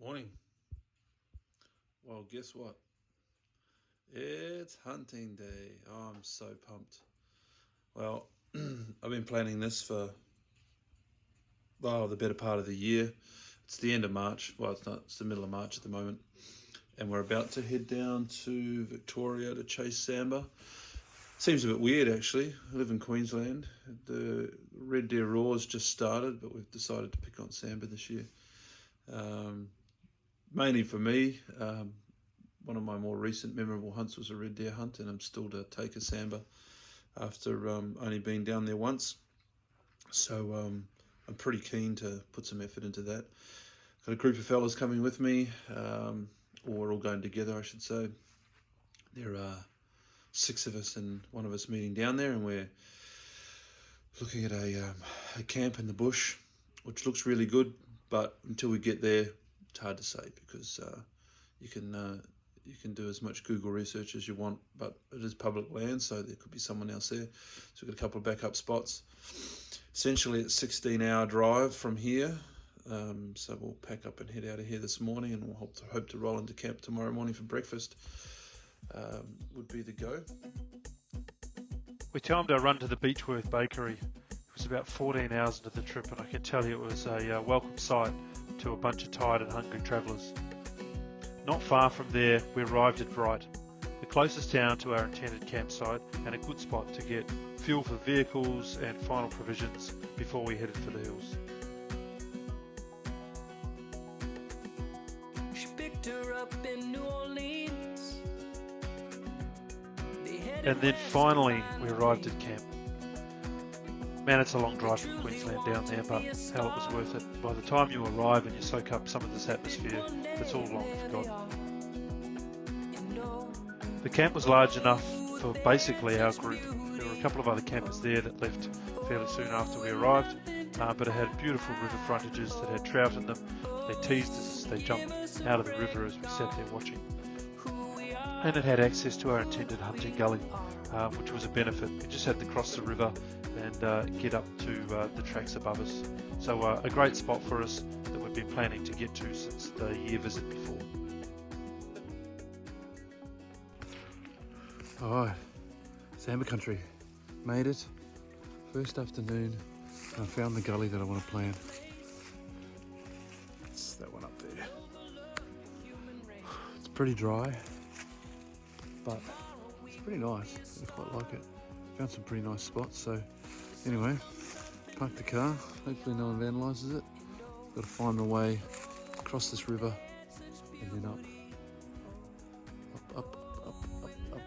Morning. Well, guess what? It's hunting day. Oh, I'm so pumped. Well, I've been planning this for, the better part of the year. It's the end of March. Well, it's not. It's the middle of March at the moment. And we're about to head down to Victoria to chase Sambar. Seems a bit weird, actually. I live in Queensland. The red deer roars just started, but we've decided to pick on Sambar this year. Mainly for me. One of my more recent memorable hunts was a red deer hunt, and I'm still to take a Sambar after only being down there once. So I'm pretty keen to put some effort into that. Got a group of fellas coming with me, or we're all going together, I should say. There are 6 of us and one of us meeting down there, and we're looking at a camp in the bush, which looks really good, but until we get there, it's hard to say because you can do as much Google research as you want, but it is public land, so there could be someone else there. So we've got a couple of backup spots. Essentially, it's a 16-hour drive from here, so we'll pack up and head out of here this morning, and we'll hope to roll into camp tomorrow morning for breakfast. Would be the go. We timed our run to the Beechworth Bakery. It was about 14 hours into the trip, and I can tell you it was a welcome sight to a bunch of tired and hungry travellers. Not far from there, we arrived at Bright, the closest town to our intended campsite and a good spot to get fuel for vehicles and final provisions before we headed for the hills. She picked her up in New Orleans. And then finally we arrived at camp. Man, it's a long drive from Queensland down there, but hell, it was worth it. By the time you arrive and you soak up some of this atmosphere, it's all long forgotten. The camp was large enough for basically our group. There were a couple of other campers there that left fairly soon after we arrived, but it had beautiful river frontages that had trout in them. They teased us as they jumped out of the river as we sat there watching. And it had access to our intended hunting gully, which was a benefit. We just had to cross the river and get up to the tracks above us. So a great spot for us that we've been planning to get to since the year visit before. Alright, Sambar country. Made it. First afternoon. I found the gully that I want to plan. It's that one up there. It's pretty dry, but it's pretty nice. I quite like it. Found some pretty nice spots, so anyway, parked the car. Hopefully no one vandalises it. Got to find my way across this river and then up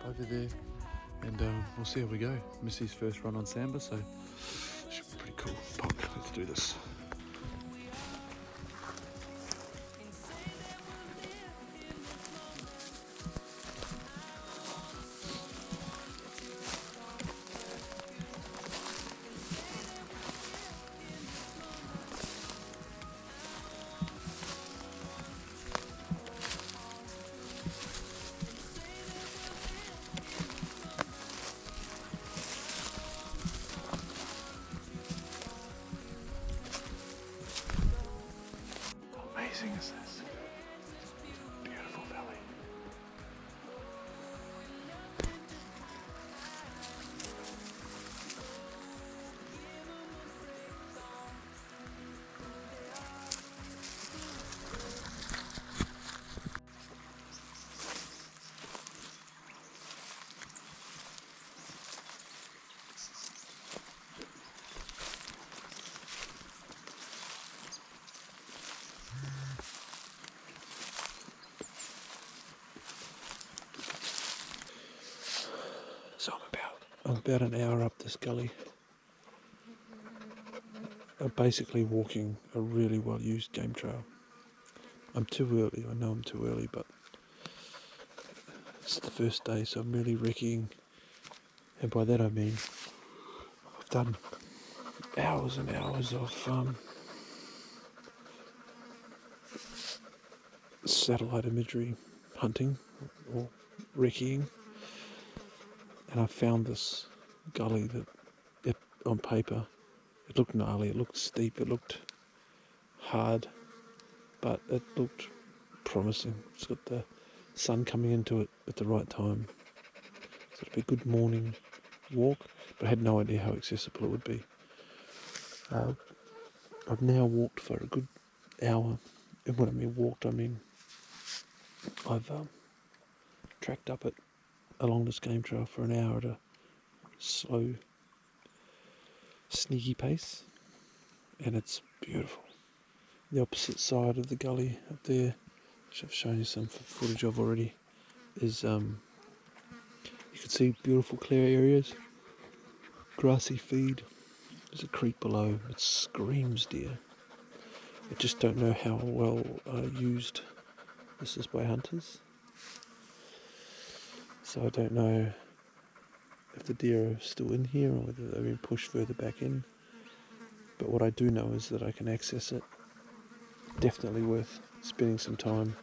over there, and we'll see how we go. Missy's first run on Sambar, so should be pretty cool. Let's do this. How amazing is this? Beautiful valley. So I'm about an hour up this gully. I'm basically walking a really well-used game trail. I'm too early, I know I'm too early, but it's the first day, so I'm really recceing. And by that I mean I've done hours and hours of satellite imagery hunting or recceing. And I found this gully that, on paper, it looked gnarly, it looked steep, it looked hard, but it looked promising. It's got the sun coming into it at the right time. So it'll be a good morning walk, but I had no idea how accessible it would be. I've now walked for a good hour, and when I mean walked, I mean I've tracked up it along this game trail for an hour at a slow, sneaky pace, and it's beautiful. The opposite side of the gully up there, which I've shown you some footage of already, is you can see beautiful clear areas, grassy feed. There's a creek below. It screams deer. I just don't know how well used this is by hunters. So I don't know if the deer are still in here or whether they've been pushed further back in. But what I do know is that I can access it. Definitely worth spending some time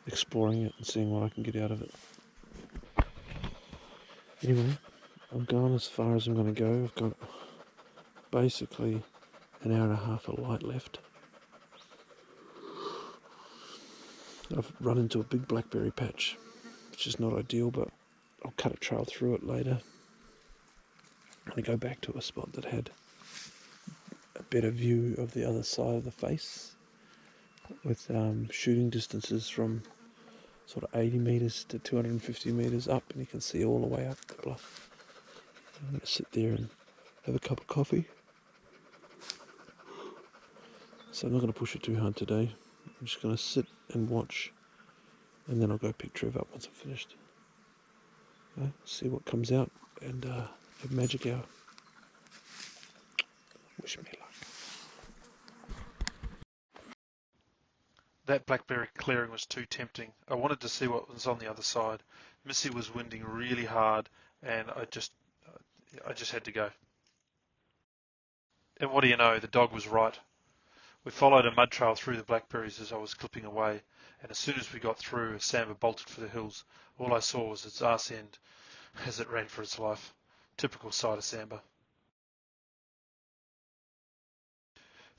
exploring it and seeing what I can get out of it. Anyway, I've gone as far as I'm going to go. I've got basically an hour and a half of light left. I've run into a big blackberry patch, which is not ideal, but I'll cut a trail through it later. I'm going to go back to a spot that had a better view of the other side of the face, with shooting distances from sort of 80 metres to 250 metres up, and you can see all the way up the bluff. I'm going to sit there and have a cup of coffee. So I'm not going to push it too hard today. I'm just going to sit and watch, and then I'll go pick Trev up once I'm finished. See what comes out, and have magic hour. Wish me luck. That blackberry clearing was too tempting. I wanted to see what was on the other side. Missy was winding really hard, and I just had to go. And what do you know, the dog was right. We followed a mud trail through the blackberries as I was clipping away, and as soon as we got through, Sambar bolted for the hills. All I saw was its arse end as it ran for its life. Typical sight of Sambar.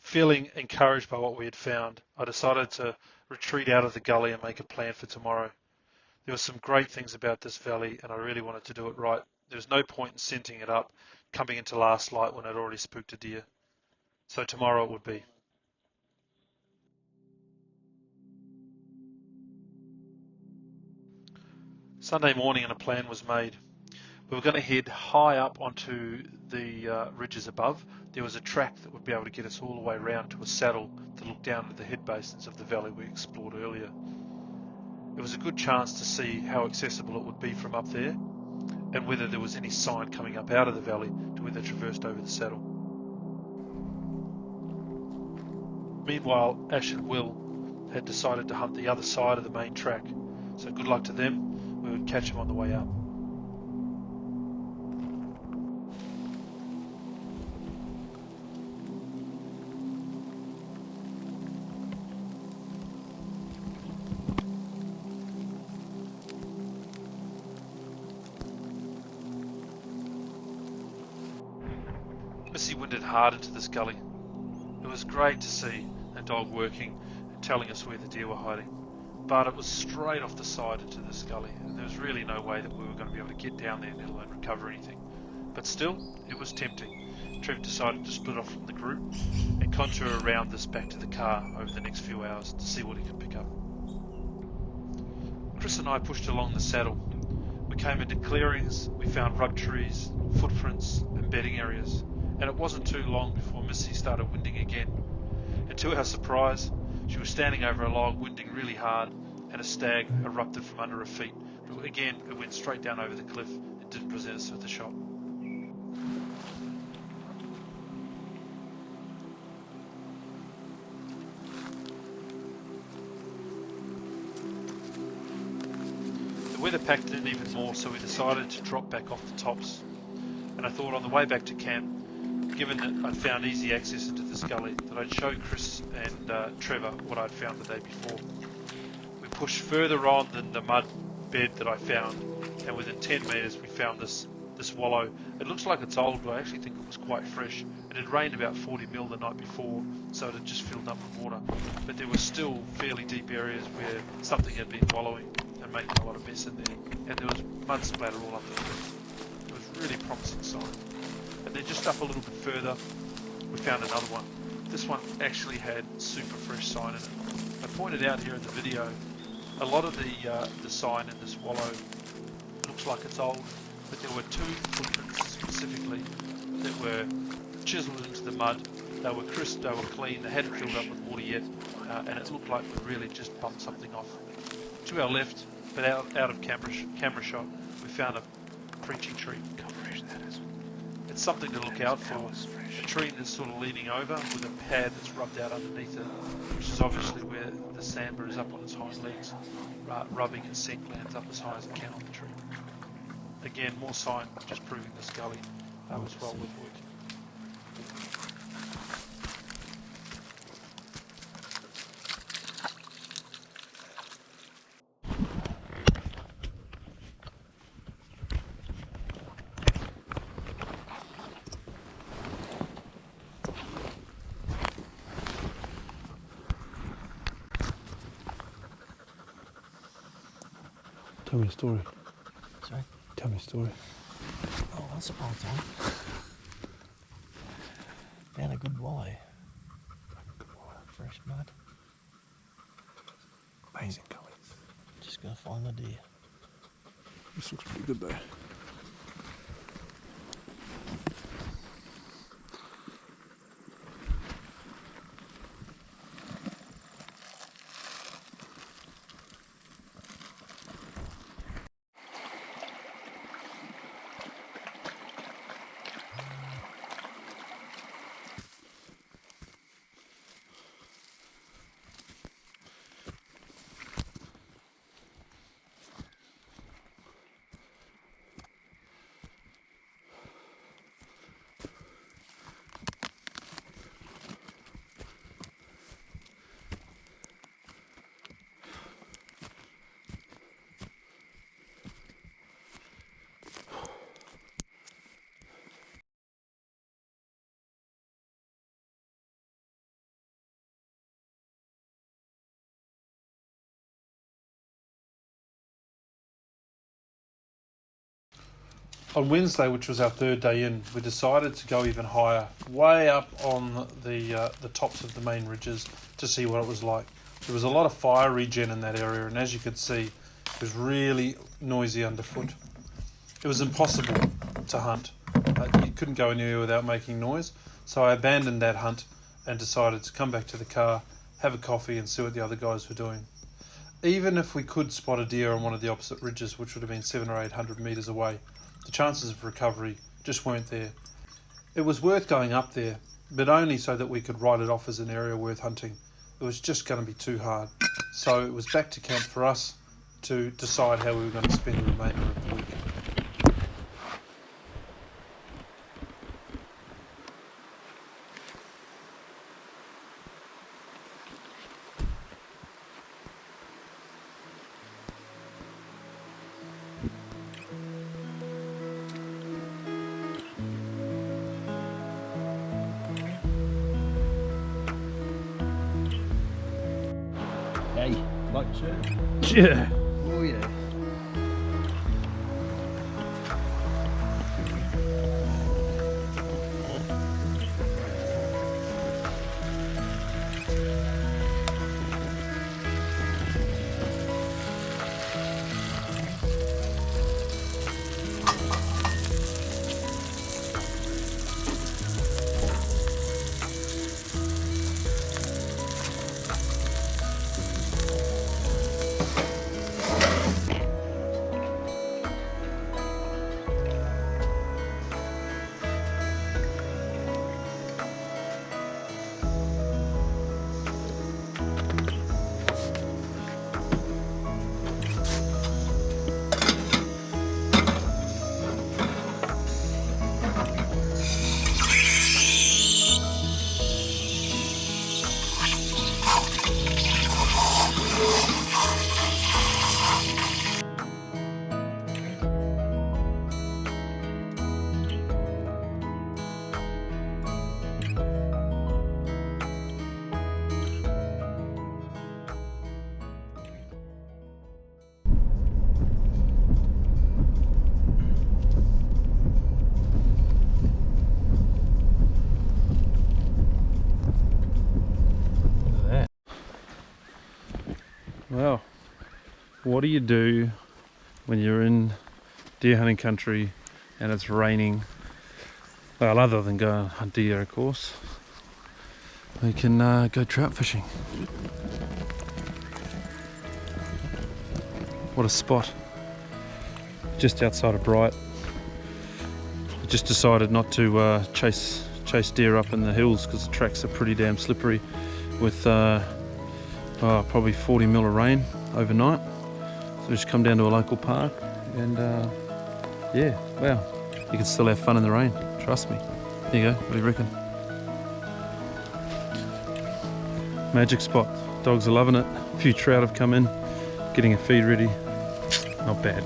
Feeling encouraged by what we had found, I decided to retreat out of the gully and make a plan for tomorrow. There were some great things about this valley, and I really wanted to do it right. There was no point in scenting it up, coming into last light when I'd already spooked a deer. So tomorrow it would be. Sunday morning and a plan was made. We were going to head high up onto the ridges above. There was a track that would be able to get us all the way around to a saddle to look down at the head basins of the valley we explored earlier. It was a good chance to see how accessible it would be from up there, and whether there was any sign coming up out of the valley to where they traversed over the saddle. Meanwhile, Ash and Will had decided to hunt the other side of the main track, so good luck to them. We would catch them on the way up. Missy winded hard into this gully. It was great to see a dog working and telling us where the deer were hiding, but it was straight off the side into this gully, and there was really no way that we were going to be able to get down there, let alone recover anything. But still, it was tempting. Trev decided to split off from the group and contour around this back to the car over the next few hours to see what he could pick up. Chris and I pushed along the saddle. We came into clearings, we found rug trees, footprints and bedding areas, and it wasn't too long before Missy started winding again. And to our surprise, she was standing over a log winding really hard, and a stag erupted from under her feet. But again, it went straight down over the cliff and didn't present us with a shot. The weather packed in even more, so we decided to drop back off the tops. And I thought on the way back to camp, given that I'd found easy access into this gully, that I'd show Chris and Trevor what I'd found the day before. We pushed further on than the mud bed that I found, and within 10 metres we found this wallow. It looks like it's old, but I actually think it was quite fresh, and It had rained about 40 mil the night before, so it had just filled up with water. But there were still fairly deep areas where something had been wallowing and making a lot of mess in there. And there was mud splatter all up the cliff. It was a really promising sign. And then just up a little bit further, we found another one. This one actually had super fresh sign in it. I pointed out here in the video, a lot of the sign in this wallow looks like it's old, but there were 2 footprints specifically that were chiseled into the mud. They were crisp, they were clean, they hadn't filled up with water yet, and it looked like we really just bumped something off. To our left, but out of camera shot, we found a preaching tree. It's something to look out for. A tree that's sort of leaning over with a pad that's rubbed out underneath it, which is obviously where the Sambar is up on its hind legs, rubbing its scent glands up as high as it can on the tree. Again, more sign, just proving this gully was well worth working. Tell me a story. Sorry? Tell me a story. Oh, once upon a time. Found a good wallow. Fresh mud. Amazing colours. Just gonna find the deer. This looks pretty good though. On Wednesday, which was our 3rd day in, we decided to go even higher, way up on the tops of the main ridges to see what it was like. There was a lot of fire regen in that area, and as you could see, it was really noisy underfoot. It was impossible to hunt. You couldn't go anywhere without making noise, so I abandoned that hunt and decided to come back to the car, have a coffee and see what the other guys were doing. Even if we could spot a deer on one of the opposite ridges, which would have been 700 or 800 metres away, the chances of recovery just weren't there. It was worth going up there, but only so that we could write it off as an area worth hunting. It was just going to be too hard. So it was back to camp for us to decide how we were going to spend the remainder of the week. Hey, like shirt? Yeah. Oh yeah. What do you do when you're in deer hunting country and it's raining? Well, other than go and hunt deer, of course, we can go trout fishing. What a spot. Just outside of Bright. I just decided not to chase deer up in the hills because the tracks are pretty damn slippery with probably 40 mil of rain overnight. So just come down to a local park and yeah, well, you can still have fun in the rain, trust me. There you go, what do you reckon? Magic spot, dogs are loving it. A few trout have come in, getting a feed ready, not bad.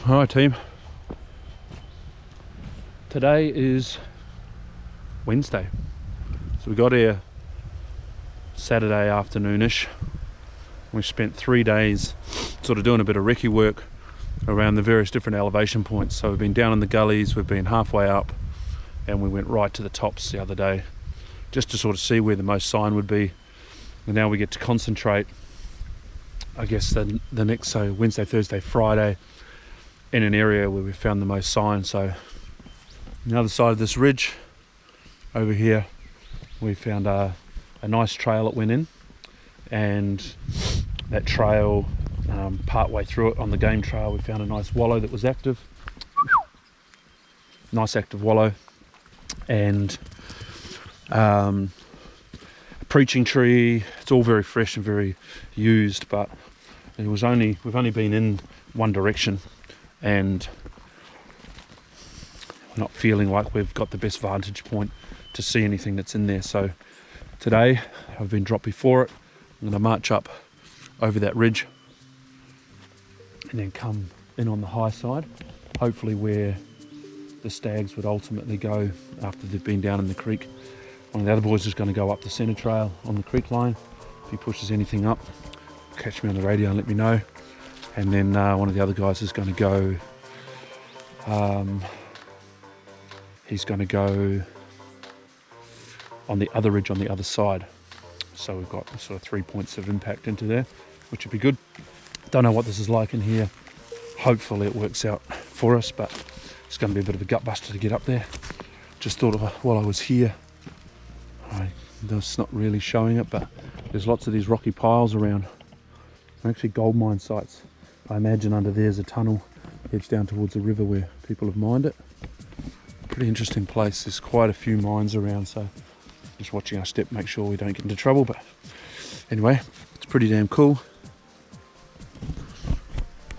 Alright team, today is Wednesday, so we got here Saturday afternoonish. We spent 3 days sort of doing a bit of recce work around the various different elevation points. So we've been down in the gullies, we've been halfway up, and we went right to the tops the other day just to sort of see where the most sign would be. And now we get to concentrate, I guess, the next, so Wednesday, Thursday, Friday, in an area where we found the most sign. So on the other side of this ridge over here, we found a nice trail that went in, and that trail, part way through it on the game trail, we found a nice wallow that was active, nice active wallow, and a preaching tree. It's all very fresh and very used, but we've only been in one direction, and we're not feeling like we've got the best vantage point to see anything that's in there. So today, I've been dropped before it. I'm going to march up over that ridge and then come in on the high side, hopefully where the stags would ultimately go after they've been down in the creek. One of the other boys is going to go up the centre trail on the creek line. If he pushes anything up, catch me on the radio and let me know. And then one of the other guys is going to go, he's going to go on the other ridge on the other side. So we've got sort of 3 points of impact into there, which would be good. Don't know what this is like in here. Hopefully it works out for us, but it's going to be a bit of a gut buster to get up there. Just thought of while I was here, that's not really showing it, but there's lots of these rocky piles around. They're actually gold mine sites. I imagine under there's a tunnel heads down towards the river where people have mined it. Pretty interesting place. There's quite a few mines around, so just watching our step, make sure we don't get into trouble. But anyway, it's pretty damn cool.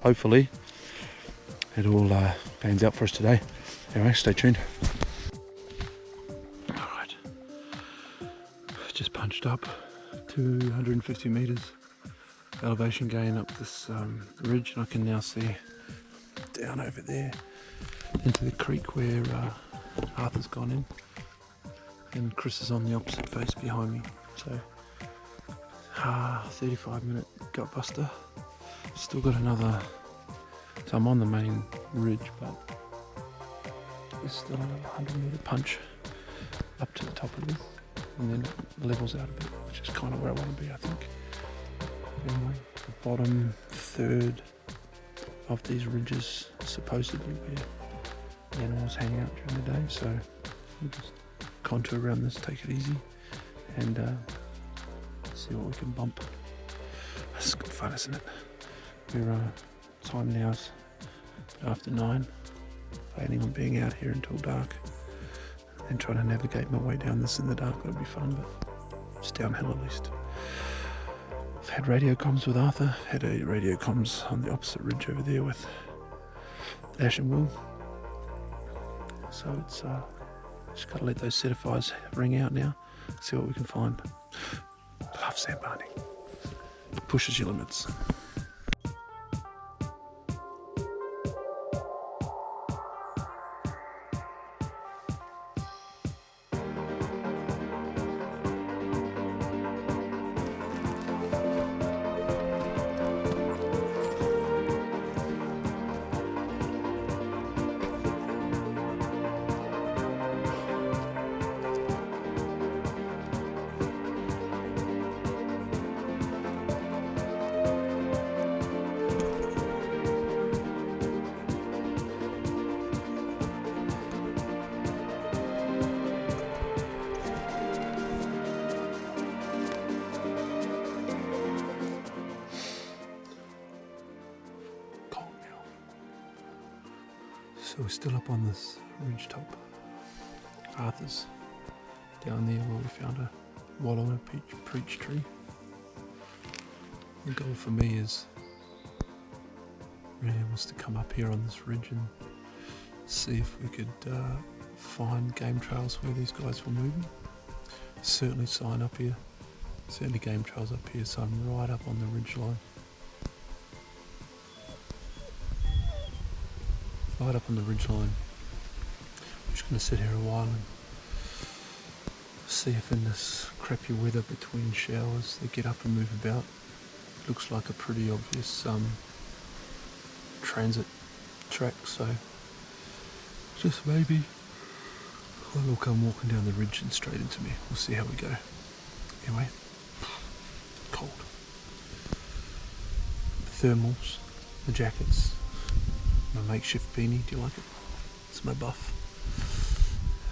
Hopefully it all pans out for us today. Anyway, stay tuned. Alright, just punched up 250 metres elevation gain up this ridge, and I can now see down over there into the creek where Arthur's gone in, and Chris is on the opposite face behind me. So 35-minute gut buster. Still got another, so I'm on the main ridge, but there's still another 100-metre punch up to the top of this, and then it levels out a bit, which is kind of where I want to be, I think. Anyway, the bottom third of these ridges supposedly where the animals hang out during the day, so we'll just contour around this, take it easy, and See what we can bump. This is good fun, isn't it? We're time now's after 9. Planning on being out here until dark and trying to navigate my way down this in the dark. That'll be fun, but it's downhill at least. I've had radio comms with Arthur, had a radio comms on the opposite ridge over there with Ash and Will. So it's just gotta let those set of fires ring out now, see what we can find. I love sandbarning. It pushes your limits. So we're still up on this ridge top. Arthur's down there where we found a wallow and a peach tree. The goal for me is really was to come up here on this ridge and see if we could find game trails where these guys were moving. Certainly sign up here, certainly game trails up here, so I'm right up on the ridge line. Right up on the ridge line. I'm just going to sit here a while and see if in this crappy weather between showers they get up and move about. Looks like a pretty obvious transit track, so just maybe one will come walking down the ridge and straight into me. We'll see how we go. Anyway, cold. Thermals, the jackets. My makeshift beanie, do you like it? It's my buff.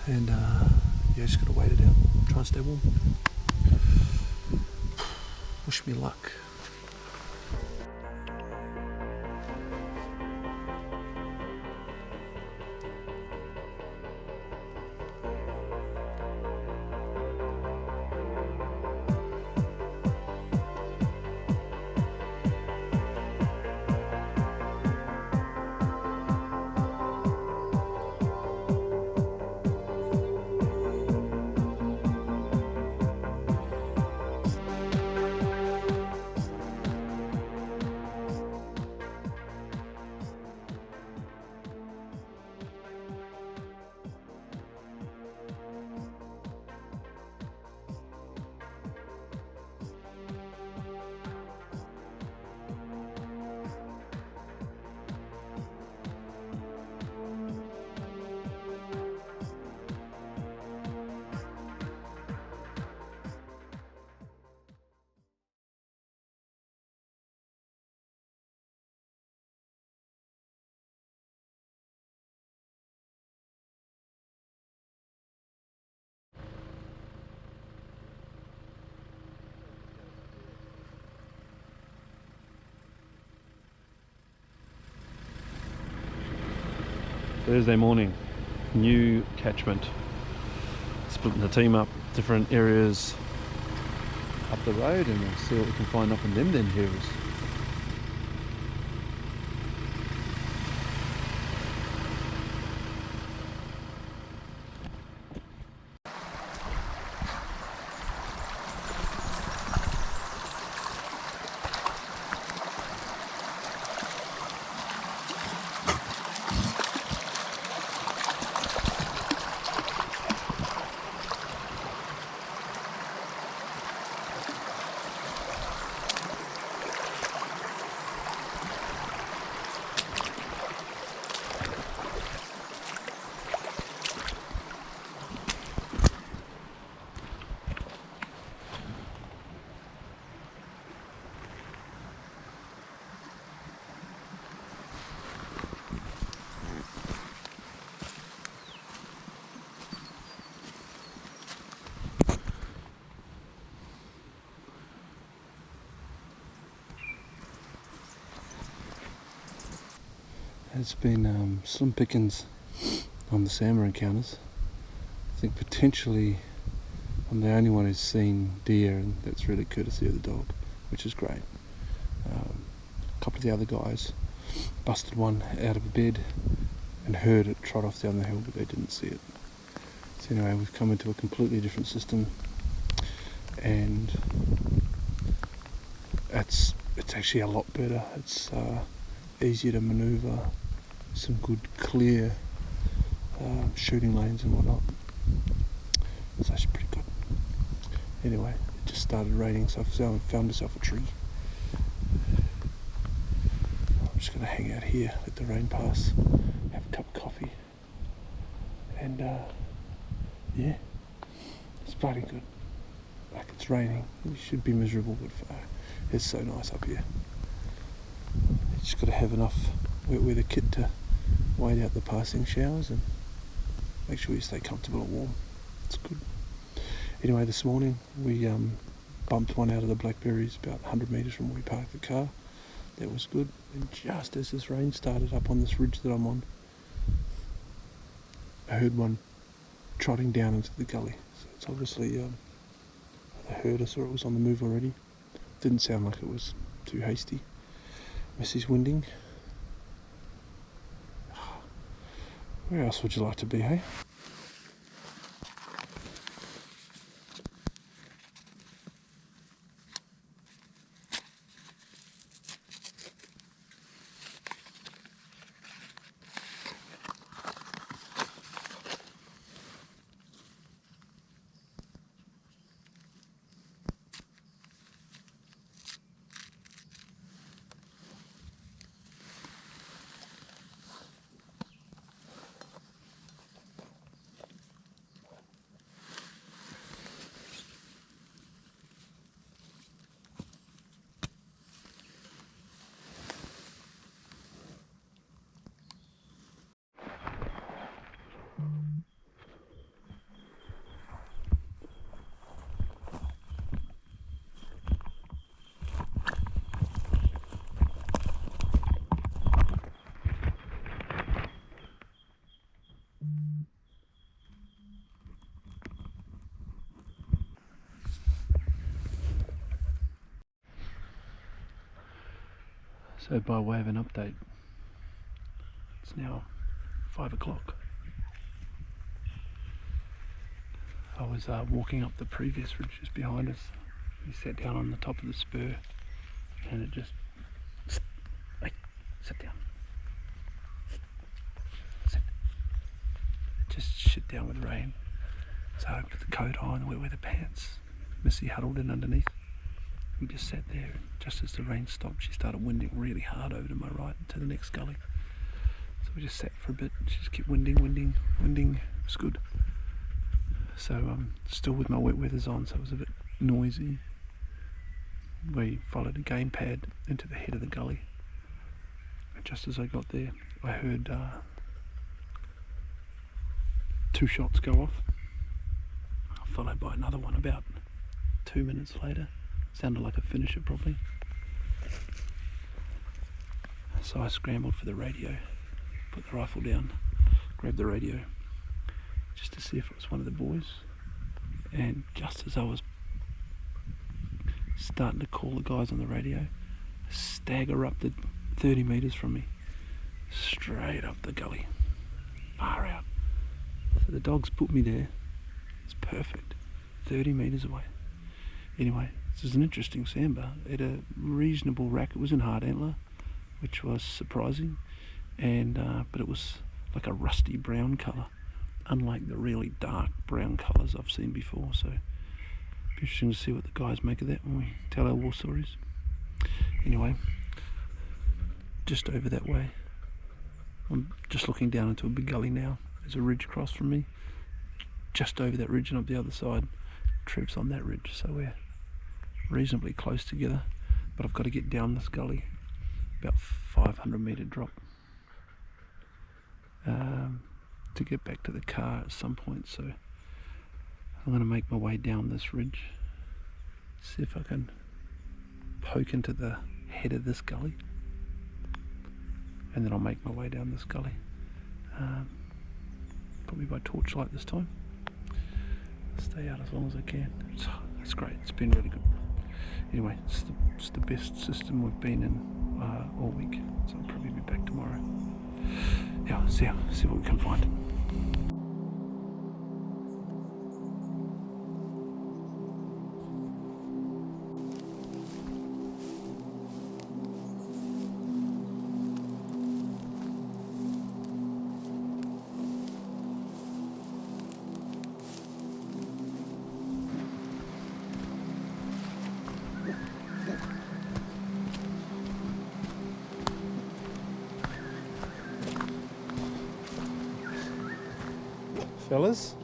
And yeah, just gotta wait it out. Try and stay warm. Wish me luck. Thursday morning, new catchment. Splitting the team up, different areas up the road, and we'll see what we can find up in them then hills. It's been slim pickings on the Sambar encounters. I think potentially I'm the only one who's seen deer, and that's really courtesy of the dog, which is great. A couple of the other guys busted one out of bed and heard it trot off down the hill, but they didn't see it. So anyway, we've come into a completely different system, and it's actually a lot better. It's easier to manoeuvre, some good clear shooting lanes and whatnot. It's actually pretty good. Anyway, it just started raining, so I've found myself a tree. I'm just going to hang out here, let the rain pass, have a cup of coffee, and yeah, it's bloody good. Like, it's raining, it should be miserable, but it's so nice up here. You just got to have enough wet weather kit to wait out the passing showers and make sure you stay comfortable and warm. It's good. Anyway, this morning we bumped one out of the blackberries about 100 metres from where we parked the car. That was good. And just as this rain started up on this ridge that I'm on, I heard one trotting down into the gully. So it's obviously either heard us or it was on the move already. Didn't sound like it was too hasty. Missy's winding. Where else would you like to be, hey? So by way of an update, it's now 5 o'clock. I was walking up the previous ridge just behind us. We sat down on the top of the spur and it just... Hey, sit down. Sit. It just shit down with rain. So I put the coat on, the wet weather pants. Missy huddled in underneath. We just sat there, and just as the rain stopped, she started winding really hard over to my right to the next gully. So we just sat for a bit, and she just kept winding. It was good. So I'm still with my wet weathers on, so it was a bit noisy. We followed a game pad into the head of the gully. And just as I got there, I heard 2 shots go off, followed by another one about 2 minutes later. Sounded like a finisher probably. So I scrambled for the radio, put the rifle down, grabbed the radio just to see if it was one of the boys, and just as I was starting to call the guys on the radio, a stag erupted 30 metres from me, straight up the gully, far out. So the dogs put me there. It's perfect, 30 metres away. Anyway, this is an interesting sambar. It had a reasonable rack. It was in hard antler, which was surprising, and but it was like a rusty brown colour, unlike the really dark brown colours I've seen before. So interesting to see what the guys make of that when we tell our war stories. Anyway, just over that way, I'm just looking down into a big gully now. There's a ridge across from me, just over that ridge and up the other side, troops on that ridge, so we're reasonably close together, but I've got to get down this gully, about 500 metre drop, to get back to the car at some point. So I'm going to make my way down this ridge, see if I can poke into the head of this gully, and then I'll make my way down this gully, probably by torchlight this time. Stay out as long as I can. It's great, it's been really good. Anyway, it's the best system we've been in all week, so I'll probably be back tomorrow. Yeah, see what we can find. Fellas,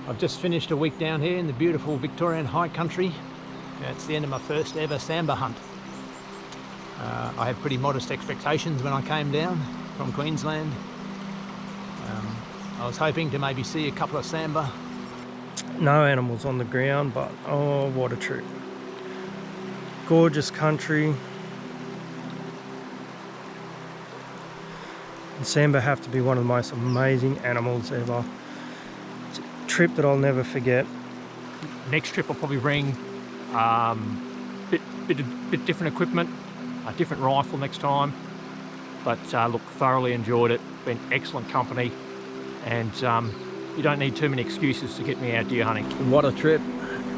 I've just finished a week down here in the beautiful Victorian high country. It's the end of my first ever Sambar hunt. I had pretty modest expectations when I came down from Queensland. I was hoping to maybe see a couple of Sambar. No animals on the ground, but oh, what a trip. Gorgeous country. And Sambar have to be one of the most amazing animals ever. It's a trip that I'll never forget. Next trip I'll probably bring bit different equipment, a different rifle next time. But look, thoroughly enjoyed it. Been excellent company, and you don't need too many excuses to get me out deer hunting. What a trip.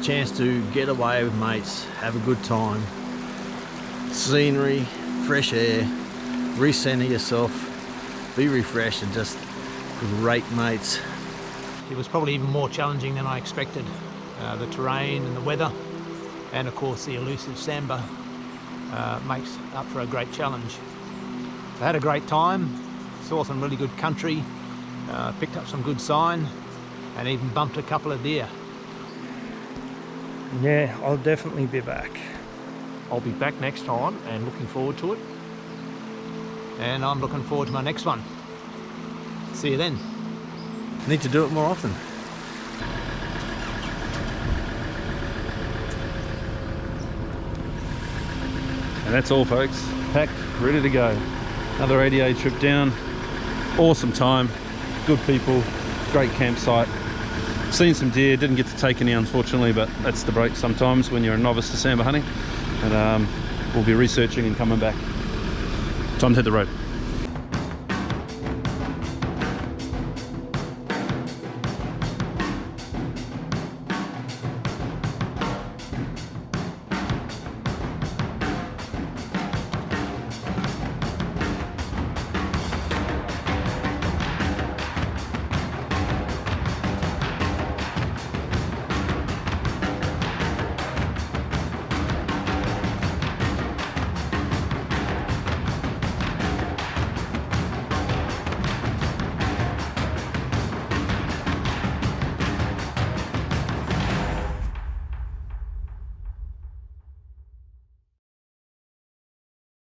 Chance to get away with mates, have a good time. Scenery, fresh air, recenter yourself, be refreshed, and just great mates. It was probably even more challenging than I expected. The terrain and the weather, and of course the elusive Sambar makes up for a great challenge. I had a great time, saw some really good country, picked up some good sign, and even bumped a couple of deer. Yeah, I'll definitely be back. I'll be back next time and looking forward to it. And I'm looking forward to my next one. See you then. Need to do it more often. And that's all, folks. Packed, ready to go. Another 80A trip down. Awesome time, good people, great campsite. Seen some deer, didn't get to take any unfortunately, but that's the break sometimes when you're a novice to Sambar hunting. And we'll be researching and coming back. Time to hit the road.